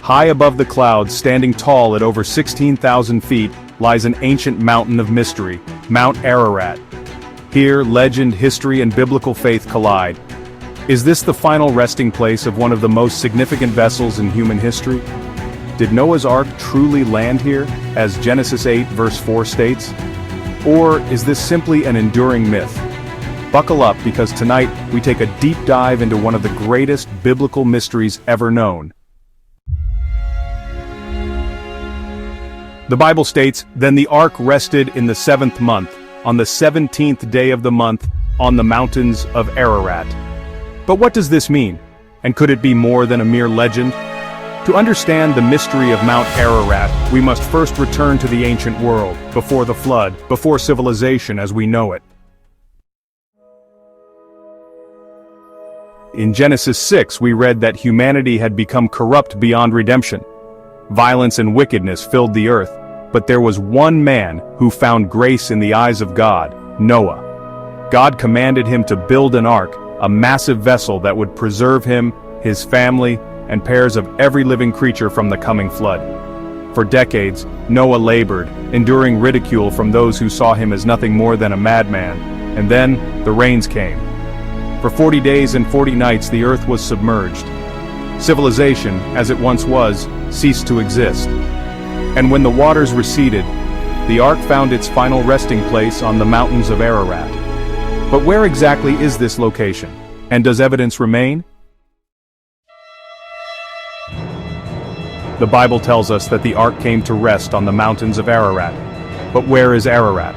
High above the clouds, standing tall at over 16,000 feet, lies an ancient mountain of mystery, Mount Ararat. Here, legend, history, and biblical faith collide. Is this the final resting place of one of the most significant vessels in human history? Did Noah's Ark truly land here, as Genesis 8 verse 4 states? Or is this simply an enduring myth? Buckle up, because tonight we take a deep dive into one of the greatest biblical mysteries ever known. The Bible states, "Then the ark rested in the 7th month, on the 17th day of the month, on the mountains of Ararat." But what does this mean? And could it be more than a mere legend? To understand the mystery of Mount Ararat, we must first return to the ancient world, before the flood, before civilization as we know it. In Genesis 6, we read that humanity had become corrupt beyond redemption. Violence and wickedness filled the earth, but there was one man who found grace in the eyes of God, Noah. God commanded him to build an ark, a massive vessel that would preserve him, his family, and pairs of every living creature from the coming flood. For decades, Noah labored, enduring ridicule from those who saw him as nothing more than a madman, and then the rains came. For 40 days and 40 nights the earth was submerged. Civilization, as it once was, ceased to exist. And when the waters receded, the ark found its final resting place on the mountains of Ararat. But where exactly is this location? And does evidence remain? The Bible tells us that the ark came to rest on the mountains of Ararat. But where is Ararat?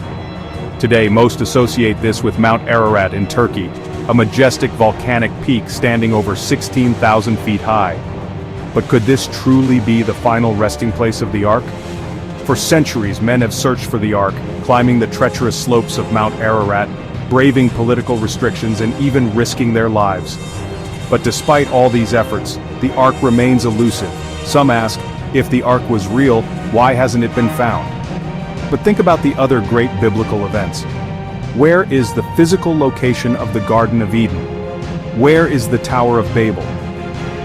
Today, most associate this with Mount Ararat in Turkey, a majestic volcanic peak standing over 16,000 feet high. But could this truly be the final resting place of the ark? For centuries, men have searched for the ark, climbing the treacherous slopes of Mount Ararat, braving political restrictions, and even risking their lives. But despite all these efforts, the ark remains elusive. Some ask, if the ark was real, why hasn't it been found? But think about the other great biblical events. Where is the physical location of the Garden of Eden? Where is the Tower of Babel?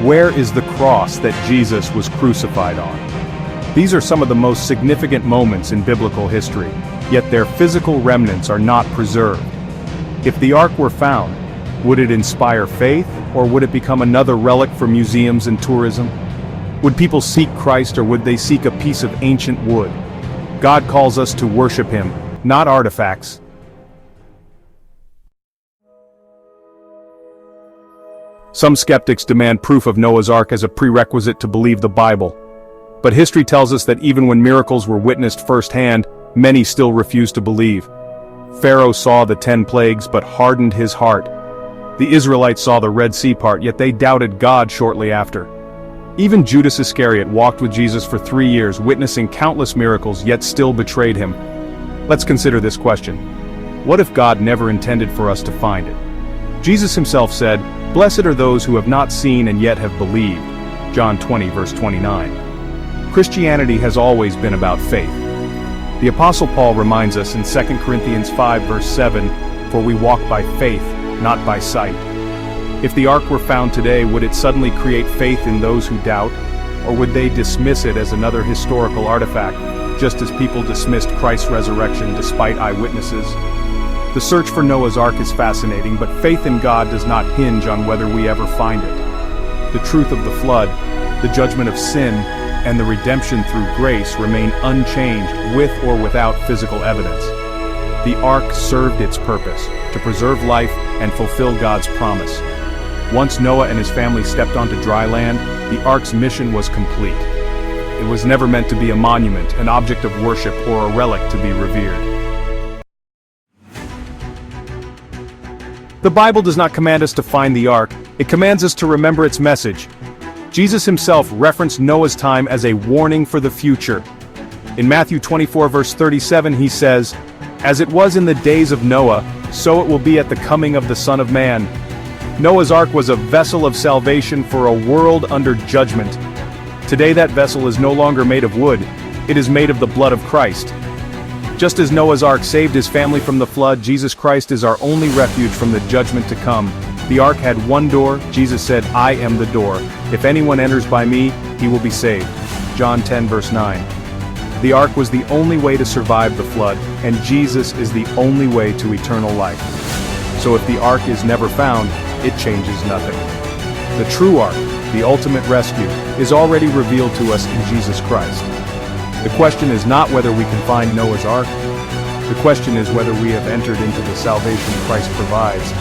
Where is the cross that Jesus was crucified on? These are some of the most significant moments in biblical history, yet their physical remnants are not preserved. If the ark were found, would it inspire faith, or would it become another relic for museums and tourism? Would people seek Christ, or would they seek a piece of ancient wood? God calls us to worship Him, not artifacts. Some skeptics demand proof of Noah's Ark as a prerequisite to believe the Bible. But history tells us that even when miracles were witnessed firsthand, many still refused to believe. Pharaoh saw the 10 plagues but hardened his heart. The Israelites saw the Red Sea part, yet they doubted God shortly after. Even Judas Iscariot walked with Jesus for 3 years, witnessing countless miracles, yet still betrayed him. Let's consider this question. What if God never intended for us to find it? Jesus himself said, "Blessed are those who have not seen and yet have believed." John 20 verse 29. Christianity has always been about faith. The Apostle Paul reminds us in 2 Corinthians 5 verse 7, "For we walk by faith, not by sight." If the ark were found today, would it suddenly create faith in those who doubt? Or would they dismiss it as another historical artifact, just as people dismissed Christ's resurrection despite eyewitnesses? The search for Noah's Ark is fascinating, but faith in God does not hinge on whether we ever find it. The truth of the flood, the judgment of sin, and the redemption through grace remain unchanged with or without physical evidence. The ark served its purpose, to preserve life and fulfill God's promise. Once Noah and his family stepped onto dry land, the ark's mission was complete. It was never meant to be a monument, an object of worship, or a relic to be revered. The Bible does not command us to find the ark, it commands us to remember its message. Jesus himself referenced Noah's time as a warning for the future. In Matthew 24 verse 37 he says, "As it was in the days of Noah, so it will be at the coming of the Son of Man." Noah's Ark was a vessel of salvation for a world under judgment. Today that vessel is no longer made of wood, it is made of the blood of Christ. Just as Noah's Ark saved his family from the flood, Jesus Christ is our only refuge from the judgment to come. The ark had one door. Jesus said, "I am the door. If anyone enters by me, he will be saved." John 10 verse 9. The ark was the only way to survive the flood, and Jesus is the only way to eternal life. So if the ark is never found, it changes nothing. The true ark, the ultimate rescue, is already revealed to us in Jesus Christ. The question is not whether we can find Noah's ark. The question is whether we have entered into the salvation Christ provides.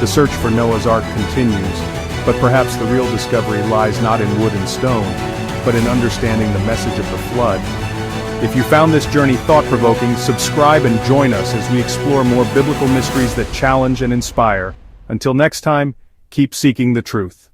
The search for Noah's ark continues, but perhaps the real discovery lies not in wood and stone, but in understanding the message of the flood. If you found this journey thought-provoking, subscribe and join us as we explore more biblical mysteries that challenge and inspire. Until next time, keep seeking the truth.